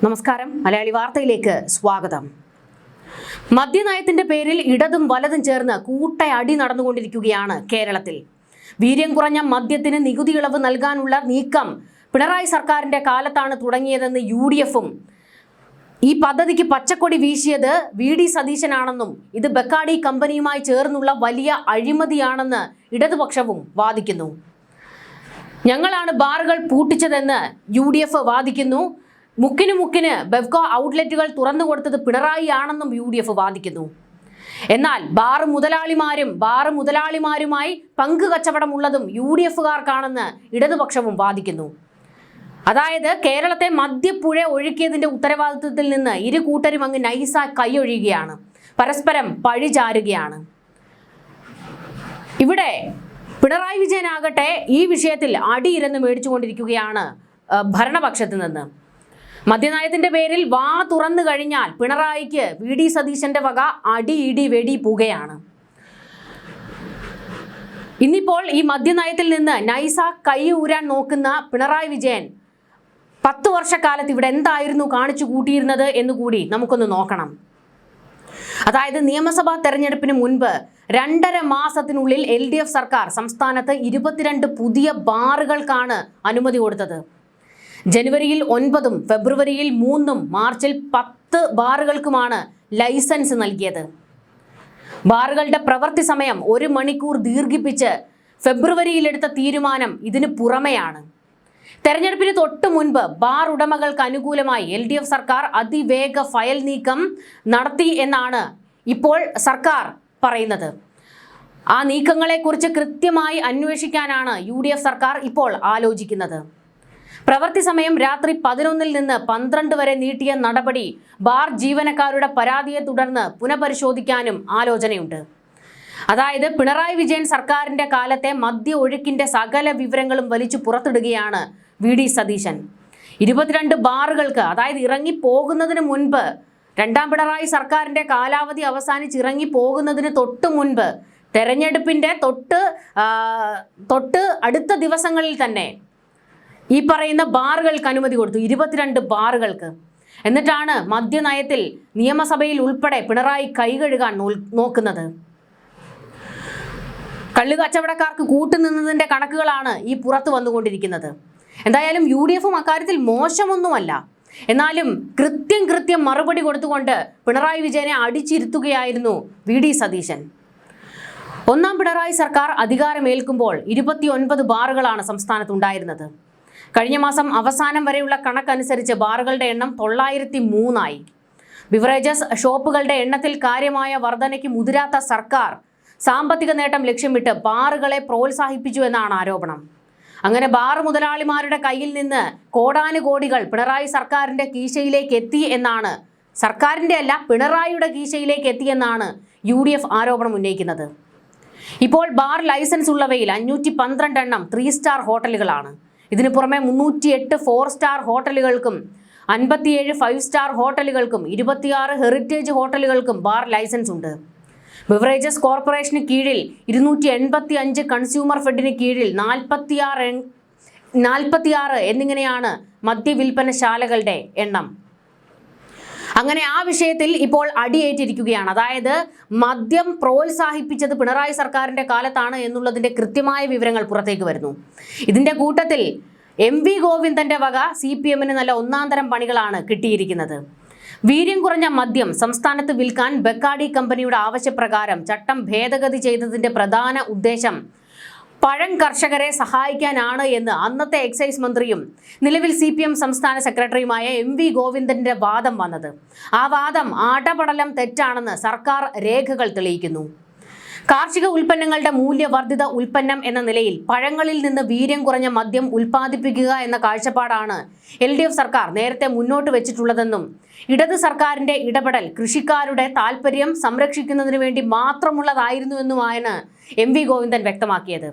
നമസ്കാരം, മലയാളി വാർത്തയിലേക്ക് സ്വാഗതം. മദ്യനയത്തിന്റെ പേരിൽ ഇടതും വലതും ചേർന്ന് കൂട്ടയടി നടന്നുകൊണ്ടിരിക്കുകയാണ് കേരളത്തിൽ. വീര്യം കുറഞ്ഞ മദ്യത്തിന് നികുതി ഇളവ് നൽകാനുള്ള നീക്കം പിണറായി സർക്കാരിന്റെ കാലത്താണ് തുടങ്ങിയതെന്ന് UDFും ഈ പദ്ധതിക്ക് പച്ചക്കൊടി വീശിയത് VD സതീശനാണെന്നും ഇത് ബക്കാഡി കമ്പനിയുമായി ചേർന്നുള്ള വലിയ അഴിമതിയാണെന്ന് ഇടതുപക്ഷവും വാദിക്കുന്നു. ഞങ്ങളാണ് ബാറുകൾ പൂട്ടിച്ചതെന്ന് UDF വാദിക്കുന്നു. മുക്കിന് ബെവ്കോ ഔട്ട്ലെറ്റുകൾ തുറന്നു കൊടുത്തത് പിണറായി ആണെന്നും UDF വാദിക്കുന്നു. എന്നാൽ ബാർ മുതലാളിമാരുമായി പങ്കു കച്ചവടമുള്ളതും UDFകാർക്കാണെന്ന് ഇടതുപക്ഷവും വാദിക്കുന്നു. അതായത് കേരളത്തെ മദ്യപ്പുഴ ഒഴുക്കിയതിന്റെ ഉത്തരവാദിത്വത്തിൽ നിന്ന് ഇരു കൂട്ടരും അങ്ങ് നൈസായി കൈയൊഴിയുകയാണ്, പരസ്പരം പഴിചാരുകയാണ്. ഇവിടെ പിണറായി വിജയനാകട്ടെ ഈ വിഷയത്തിൽ അടിയിരന്ന് മേടിച്ചുകൊണ്ടിരിക്കുകയാണ് ഭരണപക്ഷത്ത് നിന്ന്. മദ്യനയത്തിന്റെ പേരിൽ വാ തുറന്നു കഴിഞ്ഞാൽ പിണറായിക്ക് VD സതീശന്റെ വക അടി ഇടി വെടി പുകയാണ്. ഇന്നിപ്പോൾ ഈ മദ്യനയത്തിൽ നിന്ന് നൈസ കൈ ഊരാൻ നോക്കുന്ന പിണറായി വിജയൻ 10 വർഷക്കാലത്ത് ഇവിടെ എന്തായിരുന്നു കാണിച്ചു കൂട്ടിയിരുന്നത് എന്നുകൂടി നമുക്കൊന്ന് നോക്കണം. അതായത് നിയമസഭാ തെരഞ്ഞെടുപ്പിന് മുൻപ് 2.5 മാസത്തിനുള്ളിൽ LDF സർക്കാർ സംസ്ഥാനത്ത് 22 പുതിയ ബാറുകൾക്കാണ് അനുമതി കൊടുത്തത്. ജനുവരിയിൽ 9, ഫെബ്രുവരിയിൽ 3, മാർച്ചിൽ 10 ബാറുകൾക്കുമാണ് ലൈസൻസ് നൽകിയത്. ബാറുകളുടെ പ്രവൃത്തി സമയം 1 മണിക്കൂർ ദീർഘിപ്പിച്ച് ഫെബ്രുവരിയിൽ എടുത്ത തീരുമാനം ഇതിന് പുറമെയാണ്. തെരഞ്ഞെടുപ്പിന് തൊട്ട് മുൻപ് ബാർ ഉടമകൾക്ക് അനുകൂലമായി LDF സർക്കാർ അതിവേഗ ഫയൽ നീക്കം നടത്തി എന്നാണ് ഇപ്പോൾ സർക്കാർ പറയുന്നത്. ആ നീക്കങ്ങളെക്കുറിച്ച് കൃത്യമായി അന്വേഷിക്കാനാണ് UDF സർക്കാർ ഇപ്പോൾ ആലോചിക്കുന്നത്. പ്രവൃത്തി സമയം രാത്രി 11 നിന്ന് 12 വരെ നീട്ടിയ നടപടി ബാർ ജീവനക്കാരുടെ പരാതിയെ തുടർന്ന് പുനഃപരിശോധിക്കാനും ആലോചനയുണ്ട്. അതായത് പിണറായി വിജയൻ സർക്കാരിന്റെ കാലത്തെ മദ്യ ഒഴുക്കിന്റെ സകല വിവരങ്ങളും വലിച്ചു പുറത്തിടുകയാണ് VD സതീശൻ. 22 ബാറുകൾക്ക്, അതായത് ഇറങ്ങിപ്പോകുന്നതിന് മുൻപ്, രണ്ടാം പിണറായി സർക്കാരിന്റെ കാലാവധി അവസാനിച്ച് ഇറങ്ങിപ്പോകുന്നതിന് തൊട്ട് മുൻപ്, തെരഞ്ഞെടുപ്പിന്റെ തൊട്ട് അടുത്ത ദിവസങ്ങളിൽ തന്നെ ഈ പറയുന്ന ബാറുകൾക്ക് അനുമതി കൊടുത്തു, 22 ബാറുകൾക്ക്. എന്നിട്ടാണ് മദ്യനയത്തിൽ നിയമസഭയിൽ ഉൾപ്പെടെ പിണറായി കൈകഴുകാൻ നോക്കുന്നത്. കള്ളുകച്ചവടക്കാർക്ക് കൂട്ടുനിന്നതിന്റെ കണക്കുകളാണ് ഈ പുറത്തു വന്നുകൊണ്ടിരിക്കുന്നത്. എന്തായാലും UDFും അക്കാര്യത്തിൽ മോശമൊന്നുമല്ല. എന്നാലും കൃത്യം മറുപടി കൊടുത്തുകൊണ്ട് പിണറായി വിജയനെ അടിച്ചിരുത്തുകയായിരുന്നു VD സതീശൻ. ഒന്നാം പിണറായി സർക്കാർ അധികാരമേൽക്കുമ്പോൾ 29 ബാറുകളാണ് സംസ്ഥാനത്തുണ്ടായിരുന്നത്. കഴിഞ്ഞ മാസം അവസാനം വരെയുള്ള കണക്കനുസരിച്ച് ബാറുകളുടെ എണ്ണം 903 ആയി. ബിവറേജസ് ഷോപ്പുകളുടെ എണ്ണത്തിൽ കാര്യമായ വർധനയ്ക്ക് മുതിരാത്ത സർക്കാർ സാമ്പത്തിക നേട്ടം ലക്ഷ്യമിട്ട് ബാറുകളെ പ്രോത്സാഹിപ്പിച്ചു എന്നാണ് ആരോപണം. അങ്ങനെ ബാർ മുതലാളിമാരുടെ കയ്യിൽ നിന്ന് കോടാനുകോടികൾ പിണറായി സർക്കാരിന്റെ കീശയിലേക്ക് എത്തി എന്നാണ്, സർക്കാരിന്റെ അല്ല പിണറായിയുടെ കീശയിലേക്ക് എത്തിയെന്നാണ് UDF ആരോപണം ഉന്നയിക്കുന്നത്. ഇപ്പോൾ ബാർ ലൈസൻസ് ഉള്ളവയിൽ 512 എണ്ണം 3 സ്റ്റാർ ഹോട്ടലുകളാണ്. ഇതിനു പുറമെ 308 4 സ്റ്റാർ ഹോട്ടലുകൾക്കും 57 5 സ്റ്റാർ ഹോട്ടലുകൾക്കും 26 ഹെറിറ്റേജ് ഹോട്ടലുകൾക്കും ബാർ ലൈസൻസ് ഉണ്ട്. ബിവറേജസ് കോർപ്പറേഷന് കീഴിൽ 285, കൺസ്യൂമർ ഫെഡിന് കീഴിൽ 46 എന്നിങ്ങനെയാണ് മദ്യവിൽപ്പനശാലകളുടെ എണ്ണം. അങ്ങനെ ആ വിഷയത്തിൽ ഇപ്പോൾ അടിയേറ്റിരിക്കുകയാണ്. അതായത് മദ്യം പ്രോത്സാഹിപ്പിച്ചത് പിണറായി സർക്കാരിന്റെ കാലത്താണ് എന്നുള്ളതിന്റെ കൃത്യമായ വിവരങ്ങൾ പുറത്തേക്ക് വരുന്നു. ഇതിന്റെ കൂട്ടത്തിൽ MV ഗോവിന്ദന്റെ വക CPMന് നല്ല ഒന്നാന്തരം പണികളാണ് കിട്ടിയിരിക്കുന്നത്. വീര്യം കുറഞ്ഞ മദ്യം സംസ്ഥാനത്ത് വിൽക്കാൻ ബക്കാഡി കമ്പനിയുടെ ആവശ്യപ്രകാരം ചട്ടം ഭേദഗതി ചെയ്തതിന്റെ പ്രധാന ഉദ്ദേശം പഴം കർഷകരെ സഹായിക്കാനാണ് എന്ന് അന്നത്തെ എക്സൈസ് മന്ത്രിയും നിലവിൽ CPM സംസ്ഥാന സെക്രട്ടറിയുമായ MV ഗോവിന്ദന്റെ വാദം വന്നത്. ആ വാദം ആടപടലം തെറ്റാണെന്ന് സർക്കാർ രേഖകൾ തെളിയിക്കുന്നു. കാർഷിക ഉൽപ്പന്നങ്ങളുടെ മൂല്യവർദ്ധിത ഉൽപ്പന്നം എന്ന നിലയിൽ പഴങ്ങളിൽ നിന്ന് വീര്യം കുറഞ്ഞ മദ്യം ഉൽപ്പാദിപ്പിക്കുക എന്ന കാഴ്ചപ്പാടാണ് LDF സർക്കാർ നേരത്തെ മുന്നോട്ട് വെച്ചിട്ടുള്ളതെന്നും ഇടത് സർക്കാരിന്റെ ഇടപെടൽ കൃഷിക്കാരുടെ താൽപര്യം സംരക്ഷിക്കുന്നതിന് വേണ്ടി മാത്രമുള്ളതായിരുന്നുവെന്നുമാണ് MV ഗോവിന്ദൻ വ്യക്തമാക്കിയത്.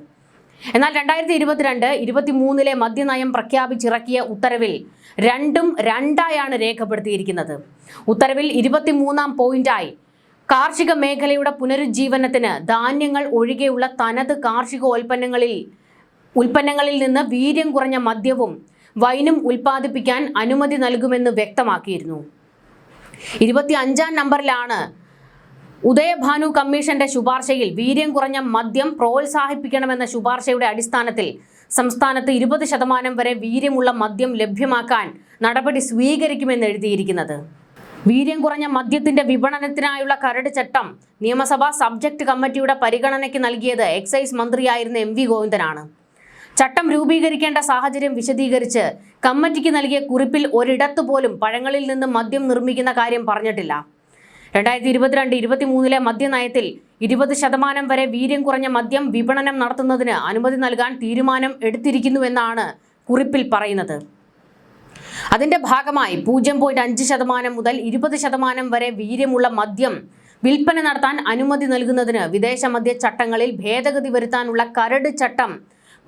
എന്നാൽ 2022-23 മദ്യനയം പ്രഖ്യാപിച്ചിറക്കിയ ഉത്തരവിൽ 2-2 രേഖപ്പെടുത്തിയിരിക്കുന്നത്. ഉത്തരവിൽ 23-ാം പോയിന്റായി കാർഷിക മേഖലയുടെ പുനരുജ്ജീവനത്തിന് ധാന്യങ്ങൾ ഒഴികെയുള്ള തനത് കാർഷിക ഉൽപ്പന്നങ്ങളിൽ നിന്ന് വീര്യം കുറഞ്ഞ മദ്യവും വൈനും ഉൽപ്പാദിപ്പിക്കാൻ അനുമതി നൽകുമെന്ന് വ്യക്തമാക്കിയിരുന്നു. 25-ാം നമ്പറിലാണ് ഉദയഭാനു കമ്മീഷന്റെ ശുപാർശയിൽ വീര്യം കുറഞ്ഞ മദ്യം പ്രോത്സാഹിപ്പിക്കണമെന്ന ശുപാർശയുടെ അടിസ്ഥാനത്തിൽ സംസ്ഥാനത്ത് 20% വരെ വീര്യമുള്ള മദ്യം ലഭ്യമാക്കാൻ നടപടി സ്വീകരിക്കുമെന്ന് എഴുതിയിരിക്കുന്നത്. വീര്യം കുറഞ്ഞ മദ്യത്തിന്റെ വിപണനത്തിനായുള്ള കരട് ചട്ടം നിയമസഭാ സബ്ജക്ട് കമ്മിറ്റിയുടെ പരിഗണനയ്ക്ക് നൽകിയത് എക്സൈസ് മന്ത്രിയായിരുന്ന MV ഗോവിന്ദനാണ്. ചട്ടം രൂപീകരിക്കേണ്ട സാഹചര്യം വിശദീകരിച്ച് കമ്മിറ്റിക്ക് നൽകിയ കുറിപ്പിൽ ഒരിടത്തു പോലും പഴങ്ങളിൽ നിന്ന് മദ്യം നിർമ്മിക്കുന്ന കാര്യം പറഞ്ഞിട്ടില്ല. 2022-23 മദ്യനയത്തിൽ 20% വരെ വീര്യം കുറഞ്ഞ മദ്യം വിപണനം നടത്തുന്നതിന് അനുമതി നൽകാൻ തീരുമാനം എടുത്തിരിക്കുന്നുവെന്നാണ് കുറിപ്പിൽ പറയുന്നത്. അതിന്റെ ഭാഗമായി 0.5% മുതൽ 20% വരെ വീര്യമുള്ള മദ്യം വിൽപ്പന നടത്താൻ അനുമതി നൽകുന്നതിന് വിദേശ മദ്യ ചട്ടങ്ങളിൽ ഭേദഗതി വരുത്താനുള്ള കരട് ചട്ടം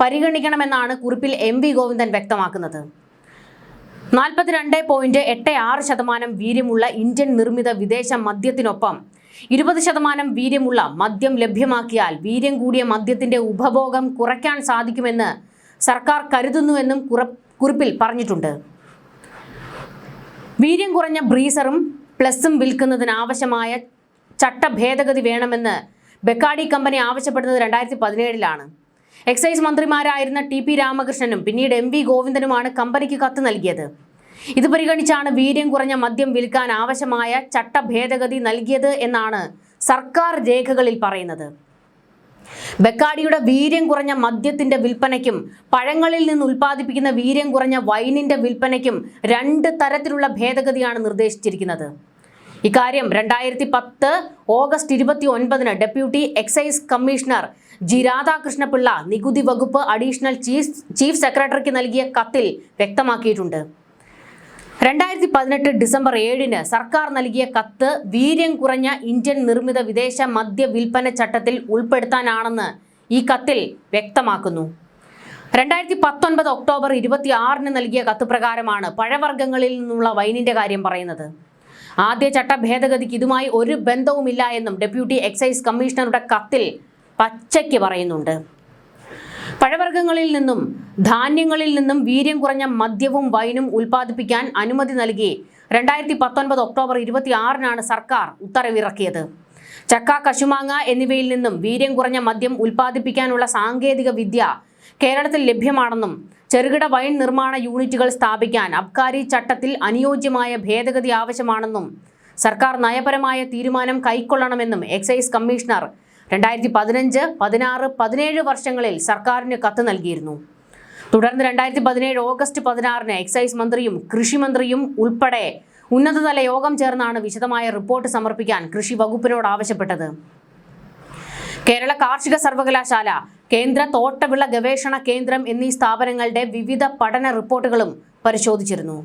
പരിഗണിക്കണമെന്നാണ് കുറിപ്പിൽ MV ഗോവിന്ദൻ വ്യക്തമാക്കുന്നത്. 42.86% വീര്യമുള്ള ഇന്ത്യൻ നിർമ്മിത വിദേശ മദ്യത്തിനൊപ്പം 20% വീര്യമുള്ള മദ്യം ലഭ്യമാക്കിയാൽ വീര്യം കൂടിയ മദ്യത്തിന്റെ ഉപഭോഗം കുറയ്ക്കാൻ സാധിക്കുമെന്ന് സർക്കാർ കരുതുന്നുവെന്നും കുറിപ്പിൽ പറഞ്ഞിട്ടുണ്ട്. വീര്യം കുറഞ്ഞ ബ്രീസറും പ്ലസും വിൽക്കുന്നതിനാവശ്യമായ ചട്ട ഭേദഗതി വേണമെന്ന് ബെക്കാഡി കമ്പനി ആവശ്യപ്പെടുന്നത് 2017-ലാണ്. എക്സൈസ് മന്ത്രിമാരായിരുന്ന TP രാമകൃഷ്ണനും പിന്നീട് MV ഗോവിന്ദനുമാണ് കമ്പനിക്ക് കത്ത് നൽകിയത്. ഇത് പരിഗണിച്ചാണ് വീര്യം കുറഞ്ഞ മദ്യം വിൽക്കാൻ ആവശ്യമായ ചട്ട ഭേദഗതി നൽകിയത് എന്നാണ് സർക്കാർ രേഖകളിൽ പറയുന്നത്. ബെക്കാഡിയുടെ വീര്യം കുറഞ്ഞ മദ്യത്തിന്റെ വിൽപ്പനയ്ക്കും പഴങ്ങളിൽ നിന്ന് ഉൽപ്പാദിപ്പിക്കുന്ന വീര്യം കുറഞ്ഞ വൈനിന്റെ വിൽപ്പനയ്ക്കും 2 തരത്തിലുള്ള ഭേദഗതിയാണ് നിർദ്ദേശിച്ചിരിക്കുന്നത്. ഇക്കാര്യം 2010 ഓഗസ്റ്റ് 29-ന് deputy excise commissioner G Radhakrishna Pillai നികുതി വകുപ്പ് അഡീഷണൽ ചീഫ് സെക്രട്ടറിക്ക് നൽകിയ കത്തിൽ വ്യക്തമാക്കിയിട്ടുണ്ട്. 2018 ഡിസംബർ 7-ന് സർക്കാർ നൽകിയ കത്ത് വീര്യം കുറഞ്ഞ ഇന്ത്യൻ നിർമ്മിത വിദേശ മദ്യ വിൽപ്പന ചട്ടത്തിൽ ഉൾപ്പെടുത്താനാണെന്ന് ഈ കത്തിൽ വ്യക്തമാക്കുന്നു. 2019 ഒക്ടോബർ 26-ന് നൽകിയ കത്ത് പ്രകാരമാണ് പഴവർഗ്ഗങ്ങളിൽ നിന്നുള്ള വൈനിന്റെ കാര്യം പറയുന്നത്. ആദ്യ ചട്ട ഭേദഗതിക്ക് ഇതുമായി ഒരു ബന്ധവുമില്ല എന്നും ഡെപ്യൂട്ടി എക്സൈസ് കമ്മീഷണറുടെ കത്തിൽ പച്ചയ്ക്ക് പറയുന്നുണ്ട്. പഴവർഗ്ഗങ്ങളിൽ നിന്നും ധാന്യങ്ങളിൽ നിന്നും വീര്യം കുറഞ്ഞ മദ്യവും വൈനും ഉൽപ്പാദിപ്പിക്കാൻ അനുമതി നൽകി 2019 ഒക്ടോബർ 26-നാണ് സർക്കാർ ഉത്തരവിറക്കിയത്. ചക്ക, കശുമാങ്ങ എന്നിവയിൽ നിന്നും വീര്യം കുറഞ്ഞ മദ്യം ഉൽപ്പാദിപ്പിക്കാനുള്ള സാങ്കേതിക വിദ്യ കേരളത്തിൽ ലഭ്യമാണെന്നും ചെറുകിട വൈൻ നിർമ്മാണ യൂണിറ്റുകൾ സ്ഥാപിക്കാൻ അബ്കാരി ചട്ടത്തിൽ അനുയോജ്യമായ ഭേദഗതി ആവശ്യമാണെന്നും സർക്കാർ നയപരമായ തീരുമാനം കൈക്കൊള്ളണമെന്നും എക്സൈസ് കമ്മീഷണർ 2015, 16, 17 വർഷങ്ങളിൽ സർക്കാരിന് കത്ത് നൽകിയിരുന്നു. തുടർന്ന് 2017 ഓഗസ്റ്റ് 16-ന് എക്സൈസ് മന്ത്രിയും കൃഷിമന്ത്രിയും ഉൾപ്പെടെ ഉന്നതതല യോഗം ചേർന്നാണ് വിശദമായ റിപ്പോർട്ട് സമർപ്പിക്കാൻ കൃഷി വകുപ്പിനോട് ആവശ്യപ്പെട്ടത്. കേരള കാർഷിക സർവകലാശാല, കേന്ദ്ര തോട്ടവിള ഗവേഷണ കേന്ദ്രം എന്നീ സ്ഥാപനങ്ങളുടെ വിവിധ പഠന റിപ്പോർട്ടുകളും പരിശോധിച്ചിരുന്നു.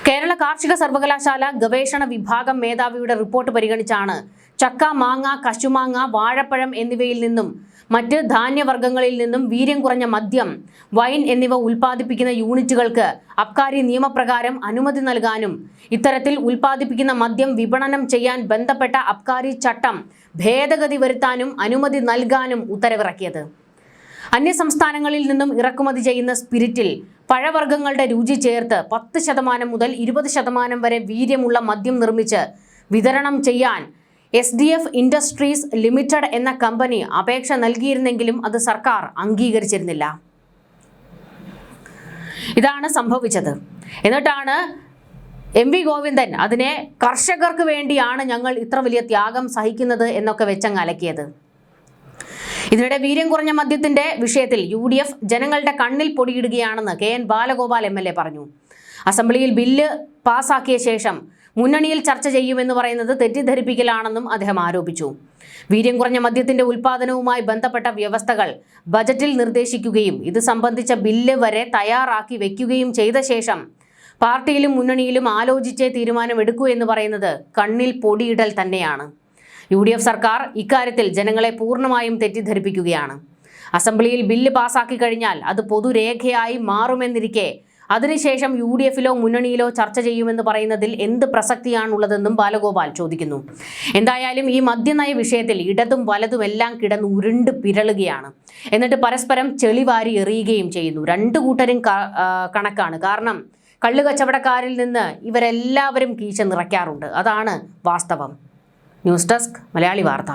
കേരള കാർഷിക സർവകലാശാല ഗവേഷണ വിഭാഗം മേധാവിയുടെ റിപ്പോർട്ട് പരിഗണിച്ചാണ് ചക്ക, മാങ്ങ, കശുമാങ്ങ, വാഴപ്പഴം എന്നിവയിൽ നിന്നും മറ്റ് ധാന്യവർഗ്ഗങ്ങളിൽ നിന്നും വീര്യം കുറഞ്ഞ മദ്യം, വൈൻ എന്നിവ ഉൽപ്പാദിപ്പിക്കുന്ന യൂണിറ്റുകൾക്ക് അബ്കാരി നിയമപ്രകാരം അനുമതി നൽകാനും ഇത്തരത്തിൽ ഉൽപ്പാദിപ്പിക്കുന്ന മദ്യം വിപണനം ചെയ്യാൻ ബന്ധപ്പെട്ട അബ്കാരി ചട്ടം ഭേദഗതി വരുത്താനും അനുമതി നൽകാനും ഉത്തരവിറക്കിയത്. അന്യസംസ്ഥാനങ്ങളിൽ നിന്നും ഇറക്കുമതി ചെയ്യുന്ന സ്പിരിറ്റിൽ പഴവർഗ്ഗങ്ങളുടെ രുചി ചേർത്ത് 10% മുതൽ 20% വരെ വീര്യമുള്ള മദ്യം നിർമ്മിച്ച് വിതരണം ചെയ്യാൻ SDF ഇൻഡസ്ട്രീസ് ലിമിറ്റഡ് എന്ന കമ്പനി അപേക്ഷ നൽകിയിരുന്നെങ്കിലും അത് സർക്കാർ അംഗീകരിച്ചിരുന്നില്ല. ഇതാണ് സംഭവിച്ചത്. എന്നിട്ടാണ് MV ഗോവിന്ദൻ അതിനെ കർഷകർക്ക് വേണ്ടിയാണ് ഞങ്ങൾ ഇത്ര വലിയ ത്യാഗം സഹിക്കുന്നത് എന്നൊക്കെ വെച്ചങ്ങ് അലക്കിയത്. ഇതിനിടെ വീര്യം കുറഞ്ഞ മദ്യത്തിന്റെ വിഷയത്തിൽ UDF ജനങ്ങളുടെ കണ്ണിൽ പൊടിയിടുകയാണെന്ന് KN ബാലഗോപാൽ MLA പറഞ്ഞു. അസംബ്ലിയിൽ ബില്ല് പാസാക്കിയ ശേഷം മുന്നണിയിൽ ചർച്ച ചെയ്യുമെന്ന് പറയുന്നത് തെറ്റിദ്ധരിപ്പിക്കലാണെന്നും അദ്ദേഹം ആരോപിച്ചു. വീര്യം കുറഞ്ഞ മദ്യത്തിന്റെ ഉൽപ്പാദനവുമായി ബന്ധപ്പെട്ട വ്യവസ്ഥകൾ ബജറ്റിൽ നിർദ്ദേശിക്കുകയും ഇത് സംബന്ധിച്ച ബില്ല് വരെ തയ്യാറാക്കി വെക്കുകയും ചെയ്ത ശേഷം പാർട്ടിയിലും മുന്നണിയിലും ആലോചിച്ചേ തീരുമാനമെടുക്കൂ എന്ന് പറയുന്നത് കണ്ണിൽ പൊടിയിടൽ തന്നെയാണ്. UDF സർക്കാർ ഇക്കാര്യത്തിൽ ജനങ്ങളെ പൂർണ്ണമായും തെറ്റിദ്ധരിപ്പിക്കുകയാണ്. അസംബ്ലിയിൽ ബില്ല് പാസാക്കി കഴിഞ്ഞാൽ അത് പൊതുരേഖയായി മാറുമെന്നിരിക്കെ അതിനുശേഷം UDF-ലോ മുന്നണിയിലോ ചർച്ച ചെയ്യുമെന്ന് പറയുന്നതിൽ എന്ത് പ്രസക്തിയാണുള്ളതെന്നും ബാലഗോപാൽ ചോദിക്കുന്നു. എന്തായാലും ഈ മദ്യനയ വിഷയത്തിൽ ഇടതും വലതും എല്ലാം കിടന്ന് ഉരുണ്ട് പിരളുകയാണ്. എന്നിട്ട് പരസ്പരം ചെളിവാരി എറിയുകയും ചെയ്യുന്നു. രണ്ടു കൂട്ടരും കണക്കാണ്. കാരണം കള്ളുകച്ചവടക്കാരിൽ നിന്ന് ഇവരെല്ലാവരും കീശ നിറയ്ക്കാറുണ്ട്. അതാണ് വാസ്തവം. ന്യൂസ് ഡെസ്ക് മലയാളി വാർത്ത.